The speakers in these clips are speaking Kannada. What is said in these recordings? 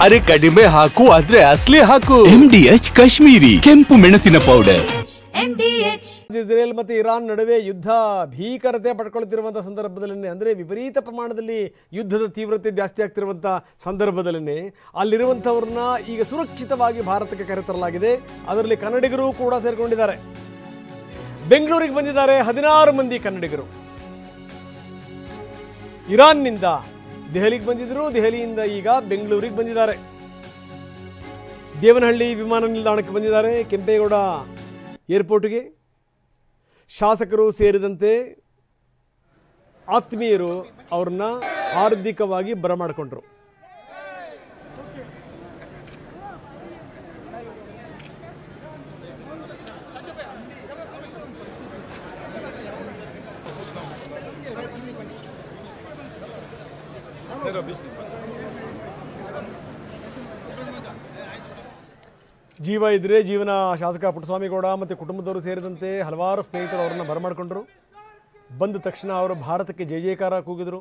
ಅರೆ ಕಡಿಮೆ ಹಾಕು ಆದ್ರೆ ಅಸಲಿ ಹಾಕು. MDH ಕಾಶ್ಮೀರಿ ಕೆಂಪು ಮೆಣಸಿನ ಪೌಡರ್. ಇಸ್ರೇಲ್ ಮತ್ತು ಇರಾನ್ ನಡುವೆ ಯುದ್ಧ ಭೀಕರತೆ ಪಡ್ಕೊಳ್ಳುತ್ತಿರುವಂಥ ಸಂದರ್ಭದಲ್ಲಿ, ಅಂದರೆ ವಿಪರೀತ ಪ್ರಮಾಣದಲ್ಲಿ ಯುದ್ಧದ ತೀವ್ರತೆ ಜಾಸ್ತಿ ಆಗ್ತಿರುವಂಥ ಸಂದರ್ಭದಲ್ಲಿ ಅಲ್ಲಿರುವಂಥವ್ರನ್ನ ಈಗ ಸುರಕ್ಷಿತವಾಗಿ ಭಾರತಕ್ಕೆ ಕರೆತರಲಾಗಿದೆ. ಅದರಲ್ಲಿ ಕನ್ನಡಿಗರು ಕೂಡ ಸೇರಿಕೊಂಡಿದ್ದಾರೆ. ಬೆಂಗಳೂರಿಗೆ ಬಂದಿದ್ದಾರೆ 16 ಮಂದಿ ಕನ್ನಡಿಗರು. ಇರಾನ್ನಿಂದ ದೆಹಲಿಗೆ ಬಂದಿದ್ದರು, ದೆಹಲಿಯಿಂದ ಈಗ ಬೆಂಗಳೂರಿಗೆ ಬಂದಿದ್ದಾರೆ. ದೇವನಹಳ್ಳಿ ವಿಮಾನ ನಿಲ್ದಾಣಕ್ಕೆ ಬಂದಿದ್ದಾರೆ. ಕೆಂಪೇಗೌಡ ಏರ್ಪೋರ್ಟ್ಗೆ ಶಾಸಕರು ಸೇರಿದಂತೆ ಆತ್ಮೀಯರು ಅವ್ರನ್ನ ಹಾರ್ದಿಕವಾಗಿ ಬರಮಾಡಿಕೊಂಡ್ರು. ಜೀವ ಇದ್ರೆ ಜೀವನ ಶಾಸಕ ಪುಟ್ಟಸ್ವಾಮಿಗೌಡ ಮತ್ತು ಕುಟುಂಬದವರು ಸೇರಿದಂತೆ ಹಲವಾರು ಸ್ನೇಹಿತರು ಅವರನ್ನು ಬರಮಾಡಿಕೊಂಡರು. ಬಂದ ತಕ್ಷಣ ಅವರು ಭಾರತಕ್ಕೆ ಜಯ ಜಯಕಾರ ಕೂಗಿದರು.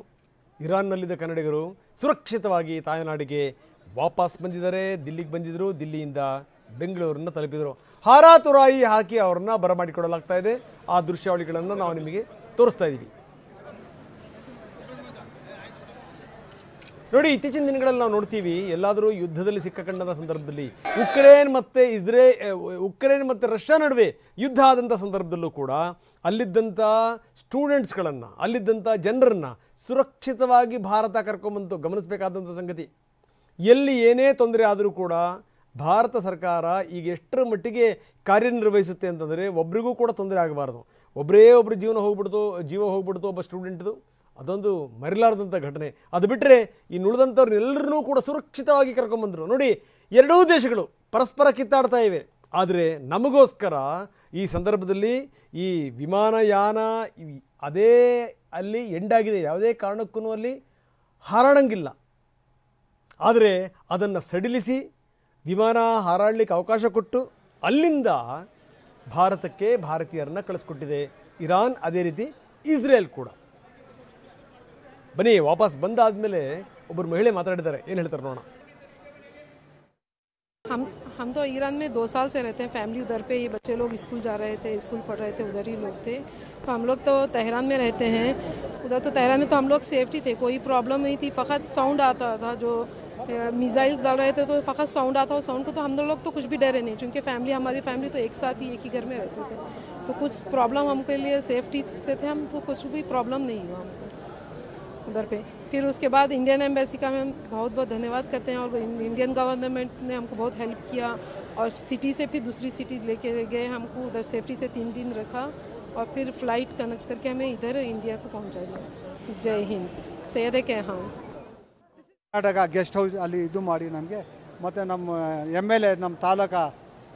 ಇರಾನ್ನಲ್ಲಿದ್ದ ಕನ್ನಡಿಗರು ಸುರಕ್ಷಿತವಾಗಿ ತಾಯ್ನಾಡಿಗೆ ವಾಪಸ್ ಬಂದಿದ್ದಾರೆ. ದಿಲ್ಲಿಗೆ ಬಂದಿದ್ದರು, ದಿಲ್ಲಿಯಿಂದ ಬೆಂಗಳೂರನ್ನು ತಲುಪಿದರು. ಹಾರಾತುರಾಯಿ ಹಾಕಿ ಅವರನ್ನು ಬರಮಾಡಿಕೊಳ್ಳಲಾಗ್ತಾ ಇದೆ. ಆ ದೃಶ್ಯಾವಳಿಗಳನ್ನು ನಾವು ನಿಮಗೆ ತೋರಿಸ್ತಾ ಇದ್ದೀವಿ. ನೋಡಿ, ಇತ್ತೀಚಿನ ದಿನಗಳಲ್ಲಿ ನಾವು ನೋಡ್ತೀವಿ, ಎಲ್ಲಾದರೂ ಯುದ್ಧದಲ್ಲಿ ಸಿಕ್ಕಕೊಂಡ ಸಂದರ್ಭದಲ್ಲಿ ಉಕ್ರೇನ್ ಮತ್ತು ರಷ್ಯಾ ನಡುವೆ ಯುದ್ಧ ಆದಂಥ ಸಂದರ್ಭದಲ್ಲೂ ಕೂಡ ಅಲ್ಲಿದ್ದಂಥ ಸ್ಟೂಡೆಂಟ್ಸ್ಗಳನ್ನು, ಅಲ್ಲಿದ್ದಂಥ ಜನರನ್ನು ಸುರಕ್ಷಿತವಾಗಿ ಭಾರತ ಕರ್ಕೊಂಬಂತು ಗಮನಿಸಬೇಕಾದಂಥ ಸಂಗತಿ. ಎಲ್ಲಿ ಏನೇ ತೊಂದರೆ ಆದರೂ ಕೂಡ ಭಾರತ ಸರ್ಕಾರ ಈಗ ಎಷ್ಟರ ಮಟ್ಟಿಗೆ ಕಾರ್ಯನಿರ್ವಹಿಸುತ್ತೆ ಅಂತಂದರೆ, ಒಬ್ರಿಗೂ ಕೂಡ ತೊಂದರೆ ಆಗಬಾರ್ದು. ಒಬ್ಬರು ಜೀವ ಹೋಗ್ಬಿಡ್ತು ಒಬ್ಬ ಸ್ಟೂಡೆಂಟ್ದು, ಅದೊಂದು ಮರಿಲಾರದಂಥ ಘಟನೆ. ಅದು ಬಿಟ್ಟರೆ ಇನ್ನು ಉಳಿದಂಥವ್ರನ್ನೆಲ್ಲರನ್ನೂ ಕೂಡ ಸುರಕ್ಷಿತವಾಗಿ ಕರ್ಕೊಂಬಂದರು. ನೋಡಿ, ಎರಡೂ ದೇಶಗಳು ಪರಸ್ಪರ ಕಿತ್ತಾಡ್ತಾ ಇವೆ. ಆದರೆ ನಮಗೋಸ್ಕರ ಈ ಸಂದರ್ಭದಲ್ಲಿ ಈ ವಿಮಾನಯಾನ ಅದೇ ಅಲ್ಲಿ ಎಂಡಾಗಿದೆ. ಯಾವುದೇ ಕಾರಣಕ್ಕೂ ಅಲ್ಲಿ ಹಾರಾಡಂಗಿಲ್ಲ. ಆದರೆ ಅದನ್ನು ಸಡಿಲಿಸಿ ವಿಮಾನ ಹಾರಾಡಲಿಕ್ಕೆ ಅವಕಾಶ ಕೊಟ್ಟು ಅಲ್ಲಿಂದ ಭಾರತಕ್ಕೆ ಭಾರತೀಯರನ್ನು ಕಳಿಸ್ಕೊಟ್ಟಿದೆ ಇರಾನ್. ಅದೇ ರೀತಿ ಇಸ್ರೇಲ್ ಕೂಡ. ಬನ್ನಿ, ವಾಪಸ್ ಬಂದಾದ್ಮೇಲೆ ಒಬ್ಬರು ಮಹಿಳೆ ಮಾತಾಡಿದ್ದಾರೆ, ಏನು ಹೇಳ್ತಾರೆ ನೋಡೋಣ. हम तो ईरान में 2 साल से रहते हैं, फैमिली उधर पे, ये बच्चे लोग स्कूल जा रहे थे, स्कूल पढ़ रहे थे, उधर ही लोग थे. तो हम लोग तो तेहरान में रहते हैं. उधर तो तेहरान में तो हम लोग सेफ्टी थे, कोई प्रॉब्लम नहीं थी. फ़कत साउंड आता था, जो मिसाइल्स डाल रहे थे तो फ़कत साउंड आता. और साउंड को तो हम लोग तो कुछ भी डरे नहीं, क्योंकि हमारी फैमिली तो एक साथ ही एक ही घर में रहते थे. तो कुछ प्रॉब्लम हमके लिए सेफ्टी से थे हम, तो कुछ भी प्रॉब्लम नहीं हुआ हमको उधर पे. फिर उसके बाद इंडियन एम्बेसी का हम बहुत बहुत धन्यवाद करते हैं. और इंडियन गवर्नमेंट ने हमको बहुत हेल्प किया, और सिटी से फिर दूसरी सिटी लेके गए हमको. उधर सेफ्टी से 3 दिन रखा, और फिर फ्लाइट कनेक्ट करके हमें इधर इंडिया को पहुंचा दिया. जय हिंद. सैयद कैहान. ಕರ್ನಾಟಕ ಗೆಸ್ಟ್ ಹೌಸ್ ಅಲ್ಲಿ ಇದು ಮಾಡಿ ನಮಗೆ, ಮತ್ತು ನಮ್ಮ MLA ನಮ್ಮ ತಾಲೂಕಾ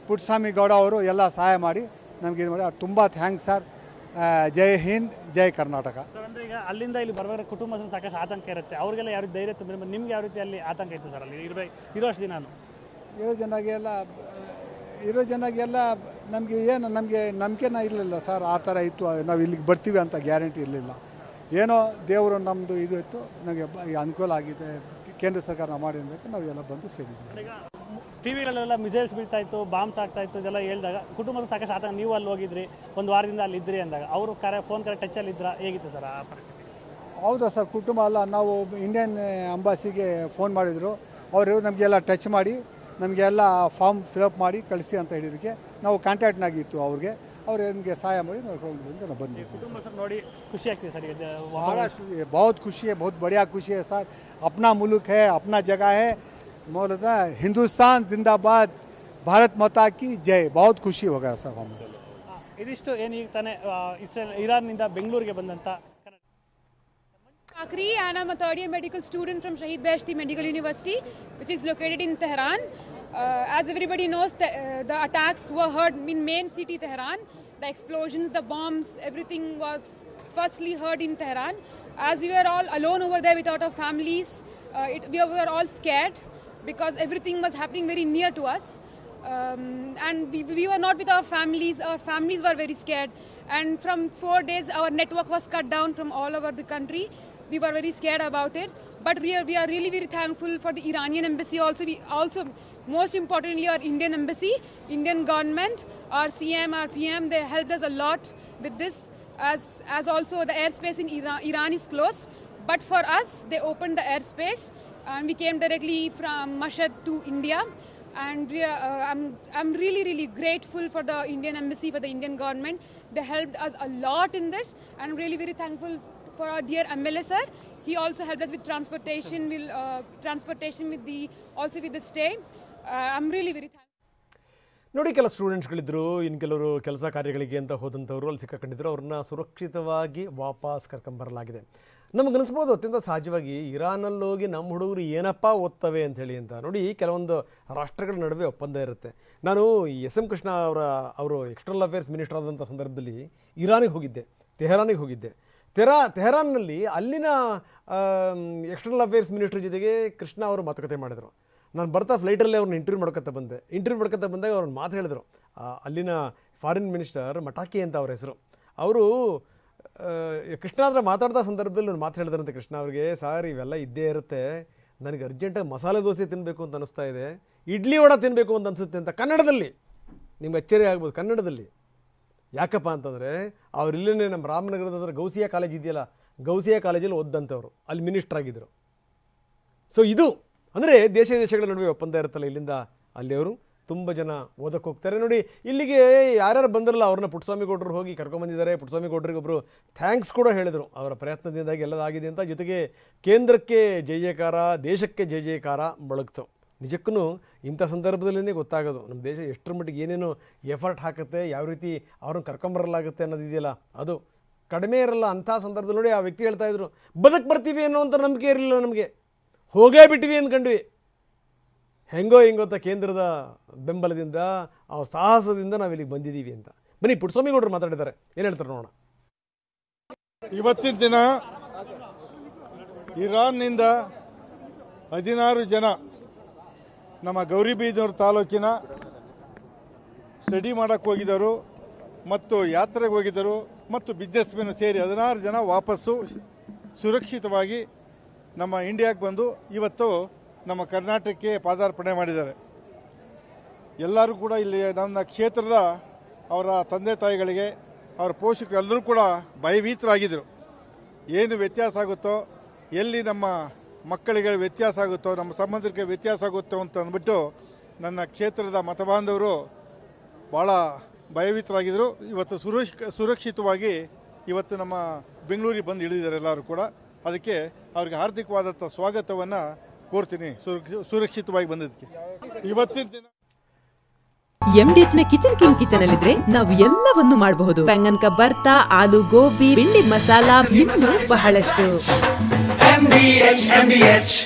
ಪುಟ್ಟಸ್ವಾಮಿಗೌಡ ಅವರು ಎಲ್ಲ ಸಹಾಯ ಮಾಡಿ ನಮಗೆ ಇದು ಮಾಡಿ, ತುಂಬ ಥ್ಯಾಂಕ್ಸ್ ಸರ್. ಜೈ ಹಿಂದ್, ಜೈ ಕರ್ನಾಟಕ. ಅಂದರೆ ಈಗ ಅಲ್ಲಿಂದ ಇಲ್ಲಿ ಬರಬೇಕಾದ್ರೆ ಕುಟುಂಬದ ಸಾಕಷ್ಟು ಆತಂಕ ಇರುತ್ತೆ, ಅವ್ರಿಗೆಲ್ಲ ಯಾವ ರೀತಿ ಧೈರ್ಯ ತುಂಬಿದ್ರೆ ನಿಮ್ಗೆ ಯಾವ ರೀತಿ ಅಲ್ಲಿ ಆತಂಕ ಇತ್ತು ಸರ್? ಅಲ್ಲಿ ಇರೋಷ್ಟು ದಿನ ಇರೋ ಜನಗೆಲ್ಲ ನಮಗೆ ನಂಬಿಕೆನ ಇರಲಿಲ್ಲ ಸರ್. ಆ ಥರ ಇತ್ತು, ನಾವು ಇಲ್ಲಿಗೆ ಬರ್ತೀವಿ ಅಂತ ಗ್ಯಾರಂಟಿ ಇರಲಿಲ್ಲ. ಏನೋ ದೇವರು ನಮ್ಮದು ಇದು ಇತ್ತು, ನಮಗೆ ಅನುಕೂಲ ಆಗಿದೆ. ಕೇಂದ್ರ ಸರ್ಕಾರ ಮಾಡಿದ್ದಕ್ಕೆ ನಾವೆಲ್ಲ ಬಂದು ಸೇರಿದ್ದೀವಿ. ಟಿವಿಗಳೆಲ್ಲ ಮಿಸೈಲ್ಸ್ ಬೀಳ್ತಾ ಇತ್ತು, ಬಾಂಬ್ಸ್ ಆಗ್ತಾ ಇತ್ತು, ಇದೆಲ್ಲ ಹೇಳಿದಾಗ ಕುಟುಂಬದ ಸಾಕಷ್ಟು ಆತಂಕ. ನೀವು ಅಲ್ಲಿ ಹೋಗಿದ್ರಿ, ಒಂದು ವಾರದಿಂದ ಅಲ್ಲಿ ಇದ್ರಿ ಅಂದಾಗ ಅವರು ಫೋನ್ ಟಚ್ಚಲ್ಲಿ ಇದ್ರ, ಹೇಗಿತ್ತು ಸರ್ ಆ ಪರಿಸ್ಥಿತಿ? ಹೌದಾ ಸರ್, ಕುಟುಂಬ ಅಲ್ಲ, ನಾವು ಇಂಡಿಯನ್ ಅಂಬಾಸಿಗೆ ಫೋನ್ ಮಾಡಿದರು. ಅವರು ನಮಗೆಲ್ಲ ಟಚ್ ಮಾಡಿ ನಮಗೆಲ್ಲ ಫಾರ್ಮ್ ಫಿಲಪ್ ಮಾಡಿ ಕಳಿಸಿ ಅಂತ ಹೇಳಿದ್ದಕ್ಕೆ ನಾವು ಕಾಂಟ್ಯಾಕ್ಟ್ನಾಗಿತ್ತು ಅವ್ರಿಗೆ. ಅವ್ರು ನಮಗೆ ಸಹಾಯ ಮಾಡಿ ನೋಡ್ಕೊಂಡು ಬಂದು ನಾವು ಬಂದ್ವಿ. ಕುಟುಂಬ ಸರ್ ನೋಡಿ ಖುಷಿ ಆಗ್ತಿದೆ ಸರ್? बहुत खुशी है, बहुत बढ़िया खुशी है सर. अपना मुल्क है, अपना जगह है. मौलाना हिंदुस्तान जिंदाबाद, भारत माता की जय. बहुत खुशी हो गया सर हमें. ಇದಿಷ್ಟು ಏನು ಈಗ ತಾನೇ ಇರಾನ್ನಿಂದ ಬೆಂಗಳೂರಿಗೆ ಬಂದಂಥ Akri, and I'm a third-year medical student from Shahid Beheshti Medical University, which is located in Tehran. As everybody knows, the attacks were heard in main city Tehran. The explosions, the bombs, everything was firstly heard in Tehran. As we were all alone over there without our families, we were all scared because everything was happening very near to us. And we were not with our families. Our families were very scared. And from 4 days, our network was cut down from all over the country. We were very scared about it. But we are really very thankful for the Iranian embassy also. We also, most importantly, our Indian embassy, Indian government, our CM, our PM, they helped us a lot with this, as also the airspace in Iran is closed. But for us, they opened the airspace and we came directly from Mashhad to India. And I'm really grateful for the Indian embassy, for the Indian government. They helped us a lot in this, and I'm really very thankful for our dear MLA sir. He also helped us with transportation, with the stay. I'm really very thankful. ನೋಡಿ, ಕೆಲ ಸ್ಟೂಡೆಂಟ್ಸ್ಗಳಿದ್ದರು, ಇನ್ನು ಕೆಲವರು ಕೆಲಸ ಕಾರ್ಯಗಳಿಗೆ ಅಂತ ಹೋದಂಥವ್ರು ಅಲ್ಲಿ ಸಿಕ್ಕಾಕೊಂಡಿದ್ರು. ಅವ್ರನ್ನ ಸುರಕ್ಷಿತವಾಗಿ ವಾಪಸ್ ಕರ್ಕೊಂಬರಲಾಗಿದೆ. ನಮಗನ್ನಿಸ್ಬೋದು ಅತ್ಯಂತ ಸಹಜವಾಗಿ, ಇರಾನಲ್ಲಿ ಹೋಗಿ ನಮ್ಮ ಹುಡುಗರು ಏನಪ್ಪ ಓದ್ತವೆ ಅಂಥೇಳಿ ಅಂತ. ನೋಡಿ, ಕೆಲವೊಂದು ರಾಷ್ಟ್ರಗಳ ನಡುವೆ ಒಪ್ಪಂದ ಇರುತ್ತೆ. ನಾನು SM ಕೃಷ್ಣ ಅವರು ಎಕ್ಸ್ಟರ್ನಲ್ ಅಫೇರ್ಸ್ ಮಿನಿಸ್ಟರ್ ಆದಂಥ ಸಂದರ್ಭದಲ್ಲಿ ಇರಾನಿಗೆ ಹೋಗಿದ್ದೆ, ತೆಹರಾನಿಗೆ ಹೋಗಿದ್ದೆ. ತೆಹರಾನ್ನಲ್ಲಿ ಅಲ್ಲಿನ ಎಕ್ಸ್ಟರ್ನಲ್ ಅಫೇರ್ಸ್ ಮಿನಿಸ್ಟರ್ ಜೊತೆಗೆ ಕೃಷ್ಣ ಅವರು ಮಾತುಕತೆ ಮಾಡಿದರು. ನಾನು ಬರ್ತಾ ಫ್ಲೈಟಲ್ಲೇ ಅವ್ರನ್ನ ಇಂಟರ್ವ್ಯೂ ಮಾಡ್ಕೊತಾ ಬಂದಾಗ ಅವ್ರನ್ನ ಮಾತು ಹೇಳಿದ್ರು. ಅಲ್ಲಿನ ಫಾರಿನ್ ಮಿನಿಸ್ಟರ್ ಮಟಾಕಿ ಅಂತ ಅವ್ರ ಹೆಸರು. ಅವರು ಕೃಷ್ಣ ಹತ್ರ ಮಾತಾಡ್ತಾ ಸಂದರ್ಭದಲ್ಲಿ ಒಂದು ಮಾತು ಹೇಳಿದ್ರಂತೆ ಕೃಷ್ಣ ಅವ್ರಿಗೆ, ಸಾರ್ ಇವೆಲ್ಲ ಇದ್ದೇ ಇರುತ್ತೆ, ನನಗೆ ಅರ್ಜೆಂಟಾಗಿ ಮಸಾಲೆ ದೋಸೆ ತಿನ್ನಬೇಕು ಅಂತ ಅನಿಸ್ತಾ ಇದೆ, ಇಡ್ಲಿ ವಡೆ ತಿನ್ನಬೇಕು ಅಂತ ಅನಿಸುತ್ತೆ ಅಂತ ಕನ್ನಡದಲ್ಲಿ. ನಿಮ್ಗೆ ಅಚ್ಚರಿ ಆಗ್ಬೋದು, ಕನ್ನಡದಲ್ಲಿ. ಯಾಕಪ್ಪ ಅಂತಂದರೆ ಅವರಿಲ್ಲೇ ನಮ್ಮ ರಾಮನಗರದ ಹತ್ರ ಗೌಸಿಯಾ ಕಾಲೇಜ್ ಇದೆಯಲ್ಲ, ಗೌಸಿಯಾ ಕಾಲೇಜಲ್ಲಿ ಓದ್ದಂಥವ್ರು, ಅಲ್ಲಿ ಮಿನಿಸ್ಟರ್ ಆಗಿದ್ದರು. ಸೊ ಇದು ಅಂದರೆ ದೇಶಗಳ ನಡುವೆ ಒಪ್ಪಂದ ಇರುತ್ತಲ್ಲ, ಇಲ್ಲಿಂದ ಅಲ್ಲಿ ಅವರು ತುಂಬ ಜನ ಓದಕ್ಕೆ ಹೋಗ್ತಾರೆ. ನೋಡಿ, ಇಲ್ಲಿಗೆ ಯಾರ್ಯಾರು ಬಂದಿರಲ್ಲ ಅವ್ರನ್ನ ಪುಟ್ಟಸ್ವಾಮಿ ಗೌಡರು ಹೋಗಿ ಕರ್ಕೊಂಬಂದಿದ್ದಾರೆ. ಪುಟ್ಟಸ್ವಾಮಿ ಗೌಡರಿಗೆ ಒಬ್ಬರು ಥ್ಯಾಂಕ್ಸ್ ಕೂಡ ಹೇಳಿದರು, ಅವರ ಪ್ರಯತ್ನದಿಂದಾಗಿ ಎಲ್ಲದಾಗಿದೆ ಅಂತ. ಜೊತೆಗೆ ಕೇಂದ್ರಕ್ಕೆ ಜಯ ಜಯಕಾರ, ದೇಶಕ್ಕೆ ಜಯ ಜಯಕಾರ ಮೊಳಗ್ತು. ನಿಜಕ್ಕೂ ಇಂಥ ಸಂದರ್ಭದಲ್ಲೇ ಗೊತ್ತಾಗೋದು ನಮ್ಮ ದೇಶ ಎಷ್ಟರ ಮಟ್ಟಿಗೆ ಏನೇನು ಎಫರ್ಟ್ ಹಾಕುತ್ತೆ, ಯಾವ ರೀತಿ ಅವ್ರನ್ನ ಕರ್ಕೊಂಬರಲಾಗುತ್ತೆ ಅನ್ನೋದಿದೆಯಲ್ಲ, ಅದು ಕಡಿಮೆ ಇರಲ್ಲ. ಅಂಥ ಸಂದರ್ಭದಲ್ಲಿ ನೋಡಿ, ಆ ವ್ಯಕ್ತಿ ಹೇಳ್ತಾಯಿದ್ರು, ಬರ್ತೀವಿ ಅನ್ನೋವಂಥ ನಂಬಿಕೆ ಇರಲಿಲ್ಲ ನಮಗೆ, ಹೋಗೇ ಬಿಟ್ಟಿವಿ ಅಂದ್ಕೊಂಡ್ವಿ. ಹೆಂಗೋ ಅಂತ ಕೇಂದ್ರದ ಬೆಂಬಲದಿಂದ, ಆ ಸಾಹಸದಿಂದ ನಾವಿಲ್ಲಿಗೆ ಬಂದಿದ್ದೀವಿ ಅಂತ. ಬನ್ನಿ, ಪುಟ್ಟಸ್ವಾಮಿ ಗೌಡರು ಮಾತಾಡಿದ್ದಾರೆ, ಏನು ಹೇಳ್ತಾರೆ ನೋಡೋಣ. ಇವತ್ತಿನ ದಿನ ಇರಾನ್ನಿಂದ 16 ಜನ ನಮ್ಮ ಗೌರಿಬಿದನೂರು ತಾಲೂಕಿನ ಸ್ಟಡಿ ಮಾಡೋಕ್ಕೆ ಹೋಗಿದ್ದರು ಮತ್ತು ಯಾತ್ರೆಗೆ ಹೋಗಿದ್ದರು ಮತ್ತು ಬಿಸ್ನೆಸ್ ಮೆನ್ ಸೇರಿ 16 ಜನ ವಾಪಸ್ಸು ಸುರಕ್ಷಿತವಾಗಿ ನಮ್ಮ ಇಂಡಿಯಾಕ್ಕೆ ಬಂದು ಇವತ್ತು ನಮ್ಮ ಕರ್ನಾಟಕಕ್ಕೆ ಪಾದಾರ್ಪಣೆ ಮಾಡಿದ್ದಾರೆ. ಎಲ್ಲರೂ ಕೂಡ ಇಲ್ಲಿ ನನ್ನ ಕ್ಷೇತ್ರದ ಅವರ ತಂದೆ ತಾಯಿಗಳಿಗೆ, ಅವರ ಪೋಷಕರು ಎಲ್ಲರೂ ಕೂಡ ಭಯಭೀತರಾಗಿದ್ದರು. ಏನು ವ್ಯತ್ಯಾಸ ಆಗುತ್ತೋ, ಎಲ್ಲಿ ನಮ್ಮ ಮಕ್ಕಳಿಗೆ ವ್ಯತ್ಯಾಸ ಆಗುತ್ತೋ, ನಮ್ಮ ಸಂಬಂಧಿಕರಿಗೆ ವ್ಯತ್ಯಾಸ ಆಗುತ್ತೋ ಅಂತ ಅಂದ್ಬಿಟ್ಟು ನನ್ನ ಕ್ಷೇತ್ರದ ಮತಬಾಂಧವರು ಭಾಳ ಭಯಭೀತರಾಗಿದ್ದರು. ಇವತ್ತು ಸುರಕ್ಷಿತವಾಗಿ ಇವತ್ತು ನಮ್ಮ ಬೆಂಗಳೂರಿಗೆ ಬಂದು ಇಳಿದಿದ್ದಾರೆ ಎಲ್ಲರೂ ಕೂಡ. ಅದಕ್ಕೆ ಅವ್ರಿಗೆ ಹಾರ್ದಿಕವಾದಂಥ ಸ್ವಾಗತವನ್ನು ಕೋರ್ತೀನಿ, ಸುರಕ್ಷಿತವಾಗಿ ಬಂದಿದ್ದಕ್ಕೆ. ಇವತ್ತಿನ ದಿನ MDH ನ ಕಿಚನ್ ಅಲ್ಲಿದ್ರೆ ನಾವು ಎಲ್ಲವನ್ನು ಮಾಡಬಹುದು. ಬೆಂಗನ್ ಕಾ ಬರ್ತಾ, ಆಲೂ ಗೋಬಿ, ಭಿಂಡಿ ಮಸಾಲಾ, ಇನ್ನೂ ಬಹಳಷ್ಟು. MDH